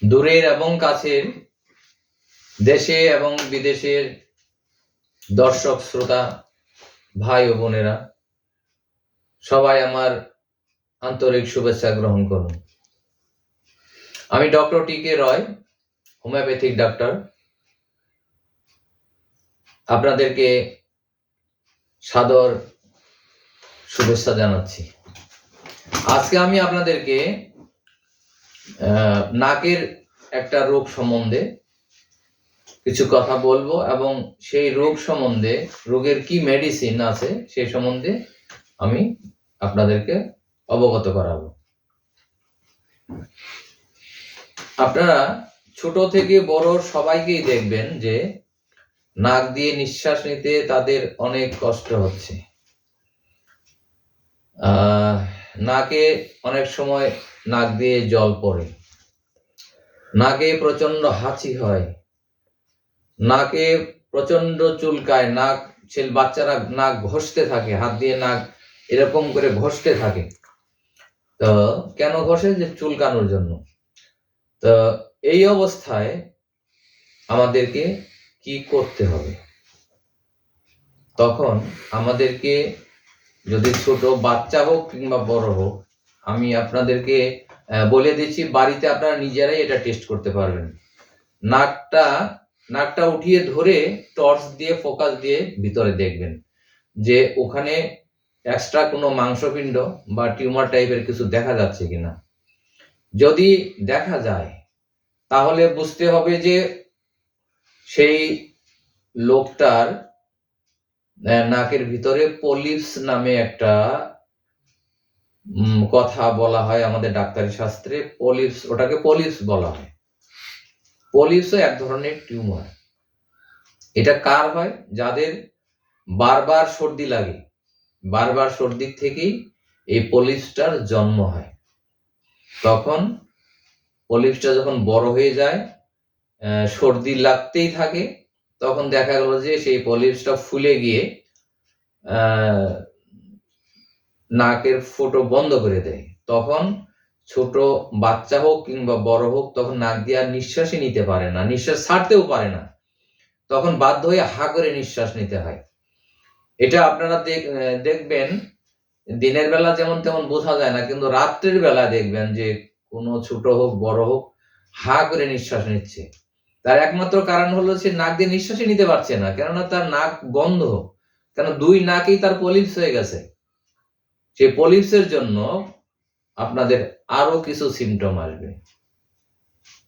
দূরের এবং কাছের, দেশে এবং বিদেশের দর্শক শ্রোতা ভাই ও বোনেরা, সবাই আমার আন্তরিক শুভেচ্ছা গ্রহণ করুন। আমি ডক্টর টি.কে. রয়, হোমিওপ্যাথিক ডাক্তার। আপনাদেরকে সাদর শুভেচ্ছা জানাচ্ছি। আজকে আমি আপনাদেরকে নাকের একটা রোগ সম্বন্ধে কিছু কথা বলবো এবং সেই রোগ সম্বন্ধে, রোগের কি মেডিসিন আছে সেই সম্বন্ধে আমি আপনাদেরকে অবগত করাবো। আপনারা ছোট থেকে বড় সবাইকেই দেখবেন যে নাক দিয়ে নিঃশ্বাস নিতে তাদের অনেক কষ্ট হচ্ছে। নাকে অনেক সময় নাক দিয়ে জল পড়ে, নাকে প্রচন্ড হাঁচি হয়, নাকে প্রচন্ড চুলকায়, বাচ্চারা নাক ঘষতে থাকে, হাত দিয়ে নাক এরকম করে ঘষতে থাকে। তো কেন ঘষে? যে চুলকানোর জন্য। তো এই অবস্থায় আমাদেরকে কি করতে হবে? তখন আমাদেরকে, যদি ছোট বাচ্চা হোক কিংবা বড় হোক, আমি আপনাদেরকে বলে দিচ্ছি, বাড়িতে আপনারা নিজেরাই এটা টেস্ট করতে পারবেন। নাকটা উঠিয়ে ধরে টর্চ দিয়ে ফোকাস দিয়ে ভিতরে দেখবেন যে ওখানে এক্সট্রা কোনো মাংসপিণ্ড বা টিউমার টাইপের কিছু দেখা যাচ্ছে কিনা। যদি দেখা যায় তাহলে বুঝতে হবে যে সেই লোকটার নাকের ভিতরে পলিপস নামে একটা কথা বলা হয় আমাদের ডাক্তারি শাস্ত্রে। পলিপস, ওটাকে পলিপস বলা হয়। পলিপসও এক ধরনের টিউমার। এটা কার হয়? যাদের বারবার সর্দি লাগে, বারবার সর্দির থেকেই এই পলিপসটার জন্ম হয়। তখন পলিপসটা যখন বড় হয়ে যায়, সর্দি লাগতেই থাকে, তখন দেখা গেল যে সেই পলিপসটা ফুলে গিয়ে নাকের ফুটো বন্ধ করে দেয়। তখন ছোট বাচ্চা হোক কিংবা বড় হোক, তখন নাক দিয়ে আর নিঃশ্বাসই নিতে পারে না, নিঃশ্বাস ছাড়তেও পারে না। তখন বাধ্য হয়ে হা করে নিঃশ্বাস নিতে হয়। এটা আপনারা দেখবেন দিনের বেলা যেমন তেমন বোঝা যায় না, কিন্তু রাত্রের বেলা দেখবেন যে কোনো ছোট হোক বড় হোক হা করে নিঃশ্বাস নিচ্ছে। তার একমাত্র কারণ হলো সে নাক দিয়ে নিঃশ্বাসই নিতে পারছে না, কেননা তার নাক বন্ধ। কেন? দুই নাকেই তার পলিপস হয়ে গেছে। সেই পলিপসের জন্য আপনাদের আরো কিছু সিমটম আসবে।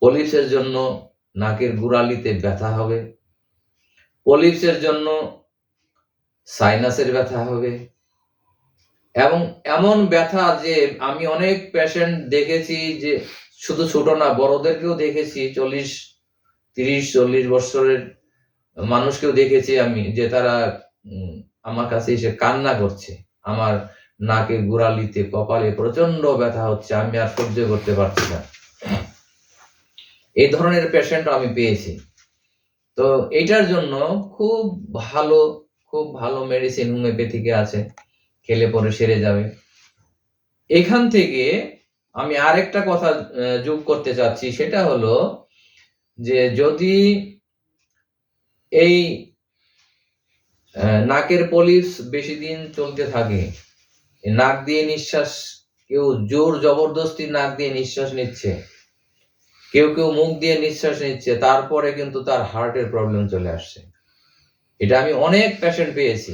পলিপসের জন্য নাকের গোড়ালিতে ব্যথা হবে, পলিপসের জন্য সাইনাসের ব্যথা হবে, এবং এমন ব্যথা যে আমি অনেক পেশেন্ট দেখেছি, যে শুধু ছোট না, বড়দেরকেও দেখেছি, 30-40 বছরের মানুষকেও দেখেছি আমি, যে তারা আমার কাছে এসে কান্না করছে, আমার নাকে গোড়ালিতে কপালে প্রচন্ড ব্যথা হচ্ছে, আমি আর সহ্য করতে পারছি না। এই ধরনের পেশেন্ট আমি পেয়েছি। তো এটার জন্য খুব ভালো মেডিসিন হোমিওপ্যাথিকে আছে, খেলে পরে সেরে যাবে। এখান থেকে আমি আরেকটা কথা যোগ করতে চাচ্ছি, সেটা হলো যে যদি এই নাকের পলিপস বেশি দিন চলতে থাকে, নাক দিয়ে নিঃশ্বাস, কেউ জোর জবরদস্তি নাক দিয়ে নিঃশ্বাস নিচ্ছে, কেউ মুখ দিয়ে নিঃশ্বাস নিচ্ছে, তারপরে কিন্তু তার হার্টের প্রবলেম চলে আসছে। এটা আমি অনেক পেশেন্ট পেয়েছি।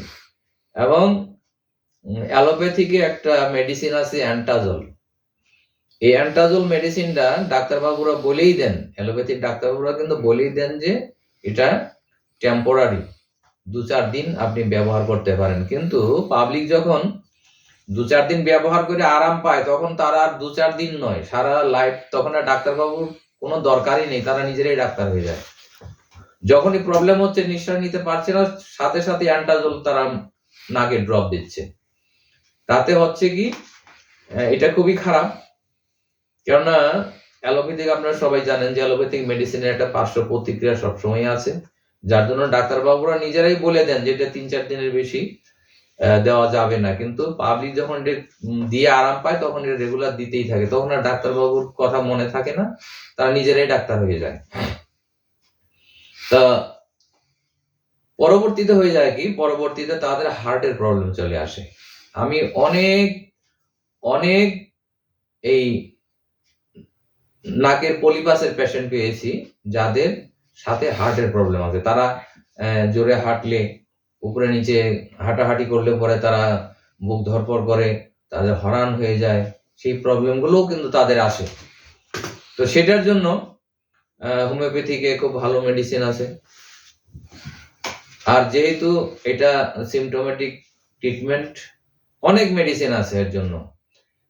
এবং অ্যালোপ্যাথিকে একটা মেডিসিন আছে অ্যান্টাজল। এই অ্যান্টাজল মেডিসিনটা ডাক্তারবাবুরা বলেই দেন, অ্যালোপ্যাথিক ডাক্তারবাবুরা কিন্তু বলেই দেন যে এটা টেম্পোরারি, 2-4 দিন আপনি ব্যবহার করতে পারেন। কিন্তু পাবলিক যখন 2-4 দিন ব্যবহার করে আরাম পায়, তখন তারা আর 2-4 দিন নয়, সারা লাইফ, তখন আর ডাক্তারবাবুর কোনো দরকারই নেই, তারা নিজেরাই ডাক্তার হয়ে যায়। যখনই প্রবলেম হচ্ছে, নিঃশ্বাস নিতে পারছে না, সাথে সাথে অ্যান্টাজল তারা নাকে ড্রপ দিচ্ছে। তাতে হচ্ছে কি, এটা খুবই খারাপ। কেননা অ্যালোপ্যাথিক, আপনারা সবাই জানেন যে অ্যালোপ্যাথিক মেডিসিনের একটা পার্শ্ব প্রতিক্রিয়া সবসময় আছে, যার জন্য ডাক্তারবাবুরা নিজেরাই বলে দেন যে এটা 3-4 দিনের বেশি দেওয়া যাবে না, কিন্তু পাবলিক যখন এটা দিয়ে আরাম পায় তখন এটা রেগুলার দিতেই থাকে, তখন আর ডাক্তারবাবুর কথা মনে থাকে না, তারা নিজেরাই ডাক্তার হয়ে যায়। তা পরবর্তীতে হয়ে যায় কি, পরবর্তীতে তাদের হার্টের প্রবলেম চলে আসে। আমি অনেক অনেক এই নাকের পলিপাসের পেশেন্ট পেয়েছি যাদের সাথে হার্টের প্রবলেম আছে। তারা জোরে হাঁটলে, উপরে নিচে হাঁটাহাঁটি করলে পরে তারা বুক ধরপড় করে, তাদের হরান হয়ে যায়, সেই প্রবলেমগুলোও কিন্তু তাদের আসে। তো সেটার জন্য হোমিওপ্যাথিকে খুব ভালো মেডিসিন আছে। আর যেহেতু এটা সিমটোমেটিক ট্রিটমেন্ট, অনেক মেডিসিন আছে এর জন্য,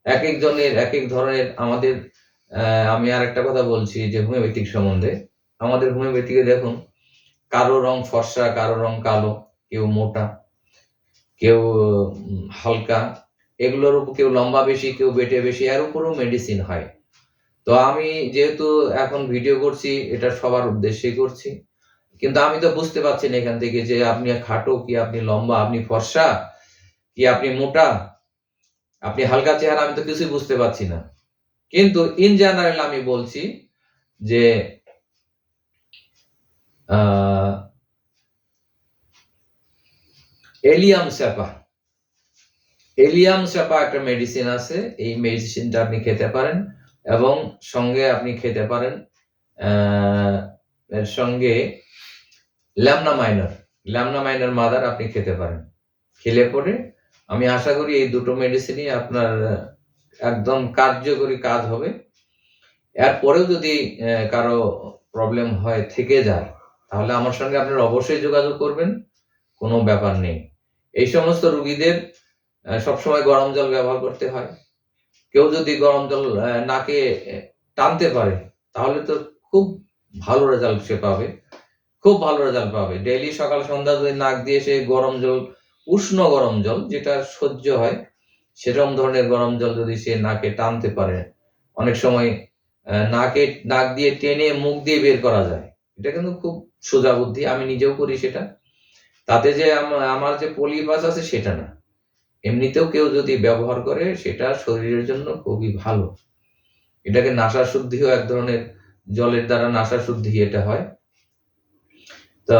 এক একজনের এক এক ধরনের। আমাদের আমি আর একটা কথা বলছি যে হোমিওপ্যাথিক সম্বন্ধে, আমাদের হোমিওপ্যাথিকে দেখুন, কারো রং ফর্সা, কারো রং কালো, কেউ মোটা, কেউ হালকা, এগুলোর উপর কেউ লম্বা বেশি, কেউ বেটে বেশি, এর উপরও মেডিসিন হয়। তো আমি যেহেতু এখন ভিডিও করছি, এটা সবার উদ্দেশ্যেই করছি, কিন্তু আমি তো বুঝতে পারছি না এখান থেকে যে আপনি খাটো কি আপনি লম্বা, আপনি ফর্সা কি আপনি মোটা, আপনি হালকা চেহারা, আমি তো কিছুই বুঝতে পারছি না। কিন্তু ইন জেনারেল আমি বলছি যে এলিয়াম স্যাপা একটা মেডিসিন আছে, এই মেডিসিনটা আপনি খেতে পারেন, এবং সঙ্গে আপনি খেতে পারেন এর সঙ্গে ল্যামনা মাইনর মাদার আপনি খেতে পারেন। খেলে পরে আমি আশা করি এই দুটো মেডিসিনই আপনার একদম কার্যকরী কাজ হবে। এরপরেও যদি কারো প্রবলেম হয়, থেকে যায়, তাহলে আমার সঙ্গে আপনারা অবশ্যই যোগাযোগ করবেন, কোনো ব্যাপার নেই। এই সমস্ত রোগীদের সবসময় গরম জল ব্যবহার করতে হয়। কেউ যদি গরম জল নাকে টানতে পারে, তাহলে তো খুব ভালো রেজাল্ট সে পাবে, খুব ভালো রেজাল্ট পাবে। ডেইলি সকাল সন্ধ্যা যদি নাক দিয়ে সে গরম জল, উষ্ণ গরম জল যেটা সহ্য হয়, সেরকম ধরনের গরম জল যদি সে নাকে টানতে পারে, অনেক সময় নাক দিয়ে টেনে মুখ দিয়ে বের করা যায়, এটা কিন্তু খুব সোজা বুদ্ধি, আমি নিজেও করি সেটা। তাতে যে আমার যে পলিপাস আছে সেটা না, এমনিতেও কেউ যদি ব্যবহার করে, সেটা শরীরের জন্য খুবই ভালো। এটাকে নাসা শুদ্ধিও এক ধরনের, জলের দ্বারা নাসা শুদ্ধি এটা হয়। তো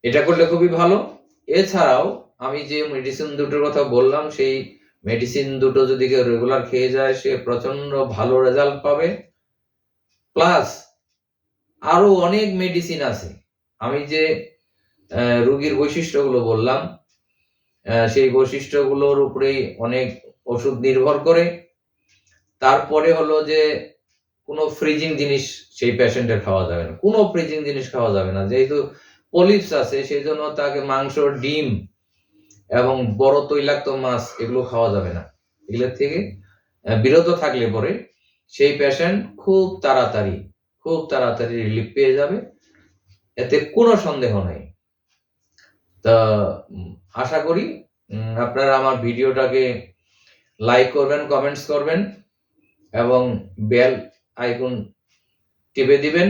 এটা করলে খুবই ভালো। এছাড়াও আমি যে মেডিসিন দুটোর কথা বললাম, সেই মেডিসিন দুটো যদি কেউ রেগুলার খেয়ে যায়, সে প্রচন্ড ভালো রেজাল্ট পাবে। প্লাস আরো অনেক মেডিসিন আছে। আমি যে রোগীর বৈশিষ্ট্যগুলো বললাম, সেই বৈশিষ্ট্যগুলোর উপরেই অনেক ওষুধ নির্ভর করে। তারপরে হলো যে কোনো ফ্রিজিং জিনিস সেই পেশেন্টের খাওয়া যাবে না, কোনো ফ্রিজিং জিনিস খাওয়া যাবে না। যেহেতু পলিপস আছে, সেই জন্য তাকে মাংস, ডিম এবং বড় তৈলাক্ত মাছ এগুলো খাওয়া যাবে না। এগুলোর থেকে বিরত থাকলে পরে সেই পেশেন্ট খুব তাড়াতাড়ি রিলিফ পেয়ে যাবে, এতে কোনো সন্দেহ নাই। তা আশা করি আপনারা আমার ভিডিওটাকে লাইক করবেন, কমেন্টস করবেন, এবং বেল আইকন টিপে দিবেন,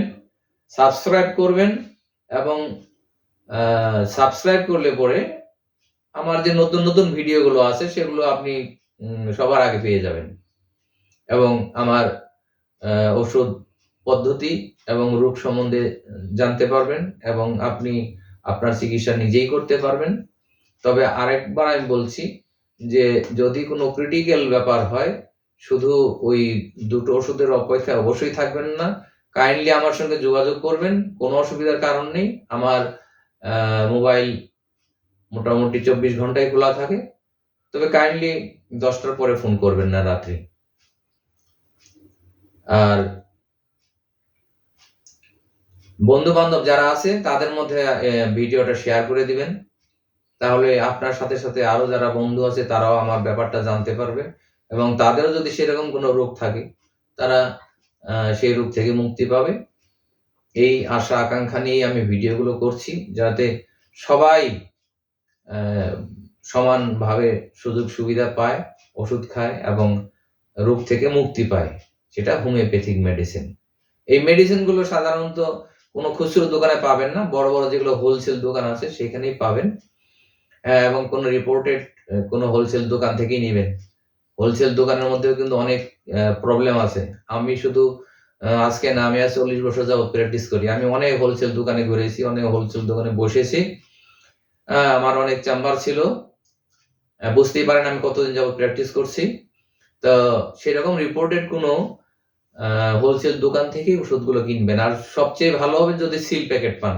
সাবস্ক্রাইব করবেন, এবং সাবস্ক্রাইব করলে পরে আমার যে নতুন নতুন ভিডিওগুলো আছে সেগুলো আপনি সবার আগে পেয়ে যাবেন, এবং আমার ওষুধ পদ্ধতি এবং রোগ সম্বন্ধে জানতে পারবেন, এবং আপনি আপনার চিকিৎসা নিজেই করতে পারবেন। তবে আরেকবার আমি বলছি যে যদি কোনো ক্রিটিক্যাল ব্যাপার হয়, শুধু ওই দুটো ওষুধের অপেক্ষায় অবশ্যই থাকবেন না, কাইন্ডলি আমার সঙ্গে যোগাযোগ করবেন, কোনো অসুবিধার কারণ নেই। আমার মোবাইল মোটামুটি 24 ঘন্টাই খোলা থাকে, তবে কাইন্ডলি 10টার পরে ফোন করবেন না রাত্রি। আর বন্ধু বান্ধব যারা আছে তাদের মধ্যে ভিডিওটা শেয়ার করে দিবেন, তাহলে আপনার সাথে সাথে আরো যারা বন্ধু আছে তারাও আমার ব্যাপারটা জানতে পারবে, এবং তাদেরও যদি সেরকম কোনো রোগ থাকে, তারা সেই রোগ থেকে মুক্তি পাবে। এই আশা আকাঙ্ক্ষা নিয়ে আমি ভিডিওগুলো করছি, যাতে সবাই সমানভাবে সুযোগ সুবিধা পায়, ওষুধ খায় এবং রোগ থেকে মুক্তি পায়। সেটা হোমিওপ্যাথিক মেডিসিন। এই মেডিসিনগুলো সাধারণত কোনো খুচরো দোকানে পাবেন না, বড় বড় যেগুলো হোলসেল দোকান আছে সেখানেই পাবেন। এবং কোনো রিপোর্টেড কোনো হোলসেল দোকান থেকেই নেবেন। হোলসেল দোকানের মধ্যেও কিন্তু অনেক প্রবলেম আছে। আমি শুধু আজকে না, আমি আজ 40 বছর যাবত প্র্যাকটিস করি। আমি অনেক হোলসেল দোকানে ঘুরেছি, অনেক হোলসেল দোকানে বসেছি। আমার অনেক চেম্বার ছিল। বুঝতেই পারেন আমি কতদিন যাবত প্র্যাকটিস করছি। তো সেরকম রিপোর্টেড কোনো হোলসেল দোকান থেকেই ওষুধগুলো কিনবেন। আর সবচেয়ে ভালো হবে যদি সিল প্যাকেট পান।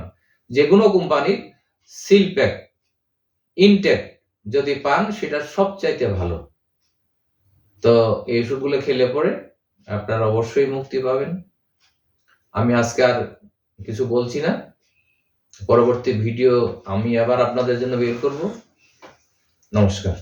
যেকোনো কোম্পানির সিল প্যাক, ইনটেক যদি পান সেটা সবচাইতে ভালো। তো এই ওষুধগুলো খেলে পরে আপনারা অবশ্যই মুক্তি পাবেন। আমি আজকে আর কিছু বলছি না। পরবর্তী ভিডিও আমি আবার আপনাদের জন্য বের করব। নমস্কার।